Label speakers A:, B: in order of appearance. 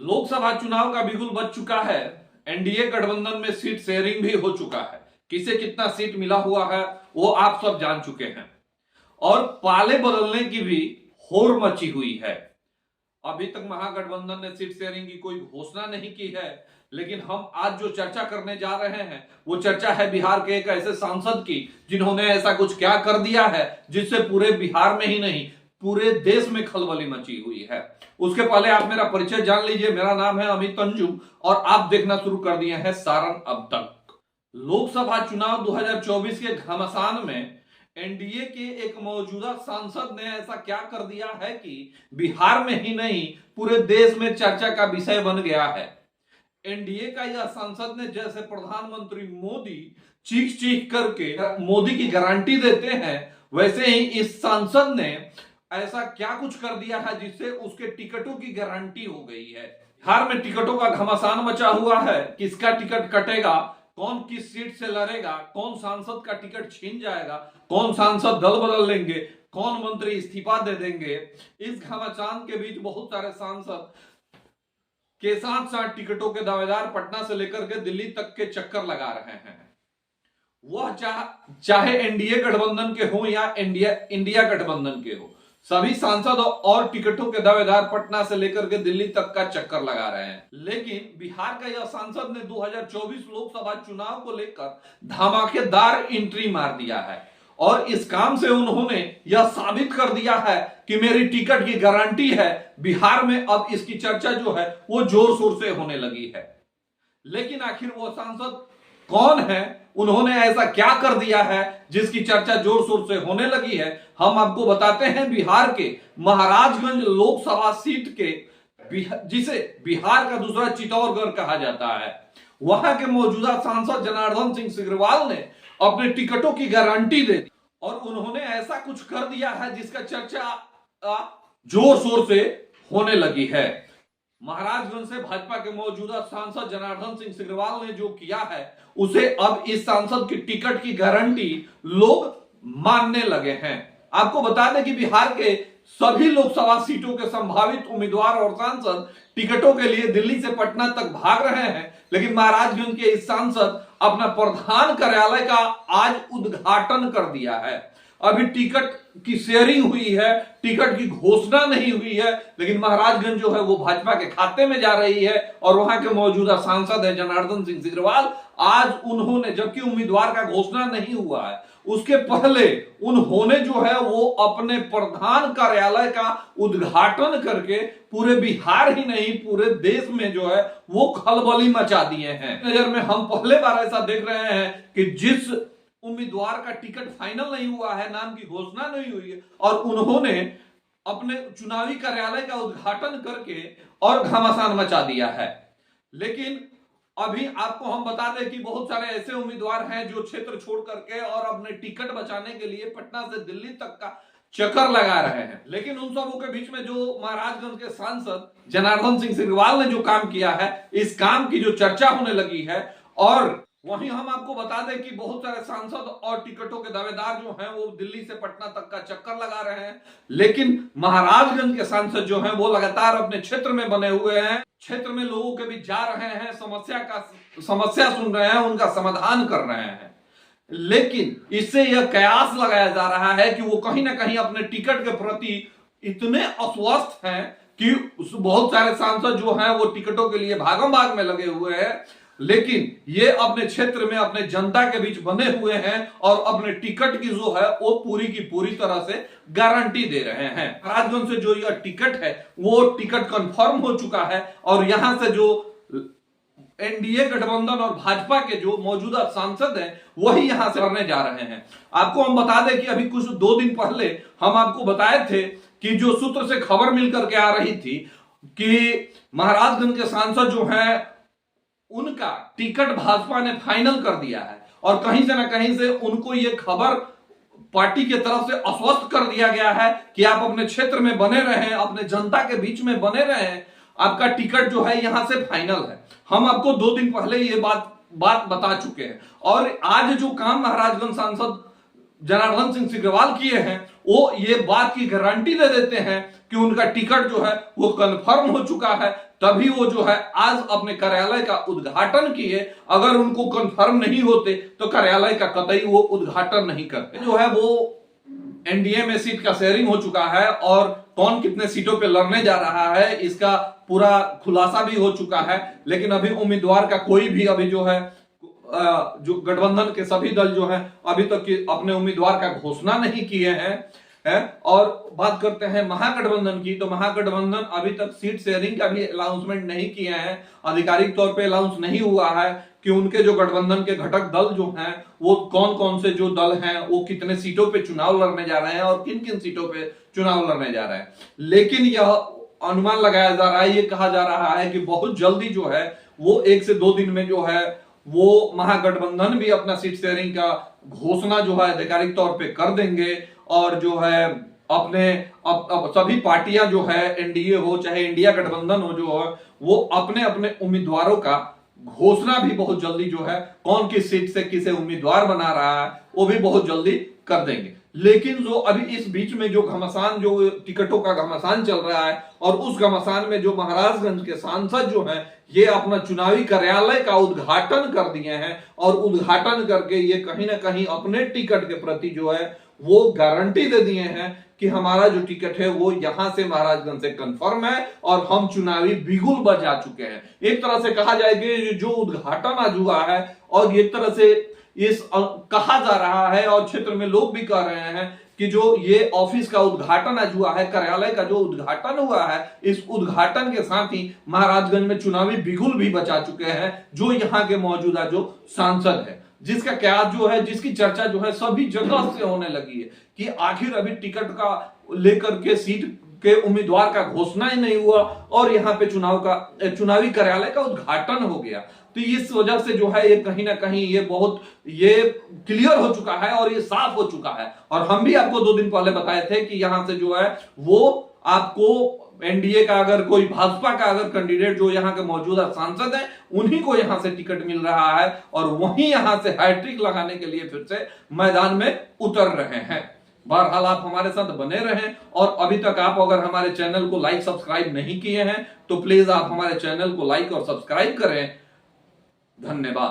A: लोकसभा चुनाव का बिगुल बज चुका है। एनडीए गठबंधन में सीट शेयरिंग भी हो चुका है। किसे कितना सीट मिला हुआ है वो आप सब जान चुके हैं और पाले बदलने की भी होड़ मची हुई है। अभी तक महागठबंधन ने सीट शेयरिंग की कोई घोषणा नहीं की है, लेकिन हम आज जो चर्चा करने जा रहे हैं वो चर्चा है बिहार के एक ऐसे सांसद की जिन्होंने ऐसा कुछ क्या कर दिया है जिससे पूरे बिहार में ही नहीं पूरे देश में खलबली मची हुई है। उसके पहले आप मेरा परिचय जान लीजिए। मेरा नाम है अमित अंजुम और आप देखना शुरू कर दिए हैं सारण अब तक। लोकसभा चुनाव 2024 के घमासान में एनडीए के एक मौजूदा सांसद ने ऐसा क्या कर दिया है कि बिहार में ही नहीं पूरे देश में चर्चा का विषय बन गया है। एनडीए का यह सांसद ने जैसे प्रधानमंत्री मोदी चीख चीख करके मोदी की गारंटी देते हैं, वैसे ही इस सांसद ने ऐसा क्या कुछ कर दिया है जिससे उसके टिकटों की गारंटी हो गई है। बिहार में टिकटों का घमासान मचा हुआ है। किसका टिकट कटेगा, कौन किस सीट से लड़ेगा, कौन सांसद का टिकट छीन जाएगा, कौन सांसद दल बदल लेंगे, कौन मंत्री इस्तीफा दे देंगे। इस घमासान के बीच बहुत सारे सांसद के साथ साथ टिकटों के दावेदार पटना से लेकर के दिल्ली तक के चक्कर लगा रहे हैं। वह चाहे एनडीए गठबंधन के हो या इंडिया गठबंधन के हो, सभी सांसद और टिकटों के दावेदार पटना से लेकर के दिल्ली तक का चक्कर लगा रहे हैं। लेकिन बिहार का यह सांसद ने 2024 लोकसभा चुनाव को लेकर धमाकेदार एंट्री मार दिया है और इस काम से उन्होंने यह साबित कर दिया है कि मेरी टिकट की गारंटी है। बिहार में अब इसकी चर्चा जो है वो जोर शोर से होने लगी है। लेकिन आखिर वो सांसद कौन है, उन्होंने ऐसा क्या कर दिया है जिसकी चर्चा जोर शोर से होने लगी है, हम आपको बताते हैं। बिहार के महाराजगंज लोकसभा सीट के जिसे बिहार का दूसरा चित्तौड़गढ़ कहा जाता है, वहां के मौजूदा सांसद जनार्दन सिंह सिग्रीवाल ने अपने टिकटों की गारंटी दे दी और उन्होंने ऐसा कुछ कर दिया है जिसका चर्चा जोर शोर से होने लगी है। महाराजगंज से भाजपा के मौजूदा सांसद जनार्दन सिंह सिग्रीवाल ने जो किया है उसे अब इस सांसद की टिकट की गारंटी लोग मानने लगे हैं। आपको बता दें कि बिहार के सभी लोकसभा सीटों के संभावित उम्मीदवार और सांसद टिकटों के लिए दिल्ली से पटना तक भाग रहे हैं, लेकिन महाराजगंज के इस सांसद अपना प्रधान कार्यालय का आज उद्घाटन कर दिया है। अभी टिकट की शेयरिंग हुई है, टिकट की घोषणा नहीं हुई है, लेकिन महाराजगंज जो है वो भाजपा के खाते में जा रही है और वहां के मौजूदा सांसद है जनार्दन सिंह सिग्रीवाल। आज उन्होंने, जबकि उम्मीदवार का घोषणा नहीं हुआ है, उसके पहले उन्होंने जो है वो अपने प्रधान कार्यालय का उद्घाटन करके पूरे बिहार ही नहीं पूरे देश में जो है वो खलबली मचा दिए हैं। नजर में हम पहले बार ऐसा देख रहे हैं कि जिस उम्मीदवार का टिकट फाइनल नहीं हुआ है, नाम की घोषणा नहीं हुई है, और उन्होंने अपने चुनावी कार्यालय का उद्घाटन करके और घमासान मचा दिया है। लेकिन अभी आपको हम बता दें कि बहुत सारे ऐसे उम्मीदवार हैं जो क्षेत्र छोड़ करके और अपने टिकट बचाने के लिए पटना से दिल्ली तक का चक्कर लगा रहे हैं। लेकिन उन सबों के बीच में जो महाराजगंज के सांसद जनार्दन सिंह सिग्रीवाल ने जो काम किया है, इस काम की जो चर्चा होने लगी है, और वहीं हम आपको बता दें कि बहुत सारे सांसद और टिकटों के दावेदार जो हैं वो दिल्ली से पटना तक का चक्कर लगा रहे हैं। लेकिन महाराजगंज के सांसद जो हैं वो लगातार अपने क्षेत्र में बने हुए हैं, क्षेत्र में लोगों के बीच जा रहे हैं, समस्या सुन रहे हैं, उनका समाधान कर रहे हैं। लेकिन इससे यह कयास लगाया जा रहा है कि वो कहीं ना कहीं अपने टिकट के प्रति इतने अस्वस्थ हैं कि बहुत सारे सांसद जो हैं वो टिकटों के लिए भागम भाग में लगे हुए हैं, लेकिन ये अपने क्षेत्र में अपने जनता के बीच बने हुए हैं और अपने टिकट की जो है वो पूरी की पूरी तरह से गारंटी दे रहे हैं। महाराजगंज से जो यह टिकट है वो टिकट कंफर्म हो चुका है और यहां से जो एनडीए गठबंधन और भाजपा के जो मौजूदा सांसद हैं वही यहां से लड़ने जा रहे हैं। आपको हम बता दें कि अभी कुछ 2 दिन पहले हम आपको बताए थे कि जो सूत्र से खबर मिलकर के आ रही थी कि महाराजगंज के सांसद जो हैं उनका टिकट भाजपा ने फाइनल कर दिया है और कहीं से ना कहीं से उनको ये खबर पार्टी की तरफ से आश्वस्त कर दिया गया है कि आप अपने क्षेत्र में बने रहें, अपने जनता के बीच में बने रहें, आपका टिकट जो है यहां से फाइनल है। हम आपको 2 दिन पहले ये बात बता चुके हैं और आज जो काम महाराजगंज सांसद जनार्दन सिंह सिग्रीवाल किए हैं वो ये बात की गारंटी दे देते हैं कि उनका टिकट जो है वो कंफर्म हो चुका है, तभी वो जो है आज अपने कार्यालय का उद्घाटन किए। अगर उनको कंफर्म नहीं होते तो कार्यालय का कतई वो उद्घाटन नहीं करते। जो है वो एनडीए में सीट का शेयरिंग हो चुका है और कौन कितने सीटों पे लड़ने जा रहा है इसका पूरा खुलासा भी हो चुका है। लेकिन अभी उम्मीदवार का कोई भी अभी जो है जो गठबंधन के सभी दल जो हैं अभी तक अपने उम्मीदवार का घोषणा नहीं किए हैं। और बात करते हैं महागठबंधन की, तो महागठबंधन अभी तक सीट शेयरिंग का भी अनाउंसमेंट नहीं किए हैं। आधिकारिक तौर पे अनाउंस नहीं हुआ है कि उनके जो गठबंधन के घटक दल जो हैं वो कौन कौन से जो दल हैं वो कितने सीटों पे चुनाव लड़ने जा रहे हैं और किन किन सीटों पे चुनाव लड़ने जा रहे हैं। लेकिन यह अनुमान लगाया जा रहा है, ये कहा जा रहा है कि बहुत जल्दी जो है वो 1 से 2 दिन में जो है वो महागठबंधन भी अपना सीट शेयरिंग का घोषणा जो है आधिकारिक तौर पे कर देंगे। और जो है अपने अब सभी पार्टियां जो है एनडीए हो चाहे इंडिया गठबंधन हो जो है वो अपने अपने उम्मीदवारों का घोषणा भी बहुत जल्दी जो है कौन किस सीट से किसे उम्मीदवार बना रहा है वो भी बहुत जल्दी कर देंगे। लेकिन जो अभी इस बीच में जो घमासान जो टिकटों का घमासान चल रहा है और उस घमासान में जो महाराजगंज के सांसद जो हैं ये अपना चुनावी कार्यालय का उद्घाटन कर दिए हैं और उद्घाटन करके ये कहीं ना कहीं अपने टिकट के प्रति जो है वो गारंटी दे दिए हैं कि हमारा जो टिकट है वो यहां से महाराजगंज से कंफर्म है और हम चुनावी बिगुल बजा चुके हैं। एक तरह से कहा जाए कि जो उद्घाटन आज हुआ है और एक तरह से इस कहा जा रहा है और क्षेत्र में लोग भी कह रहे हैं कि जो ये ऑफिस का उद्घाटन आज हुआ है, कार्यालय का जो उद्घाटन हुआ है, इस उद्घाटन के साथ ही महाराजगंज में चुनावी बिगुल भी बचा चुके हैं जो यहाँ के मौजूदा जो सांसद है, जिसका क्या जो है जिसकी चर्चा जो है सभी जगह से होने लगी है कि आखिर अभी टिकट का लेकर के सीट के उम्मीदवार का घोषणा ही नहीं हुआ और यहाँ पे चुनावी कार्यालय का उद्घाटन हो गया। तो इस वजह से जो है ये कहीं ना कहीं ये क्लियर हो चुका है और ये साफ हो चुका है। और हम भी आपको 2 दिन पहले बताए थे कि यहां से जो है वो आपको एनडीए का अगर कोई भाजपा का अगर कैंडिडेट जो यहाँ के मौजूदा सांसद हैं उन्हीं को यहां से टिकट मिल रहा है और वहीं यहां से हैट्रिक लगाने के लिए फिर से मैदान में उतर रहे हैं। बहरहाल आप हमारे साथ बने रहें और अभी तक आप अगर हमारे चैनल को लाइक सब्सक्राइब नहीं किए हैं तो प्लीज आप हमारे चैनल को लाइक और सब्सक्राइब करें। धन्यवाद।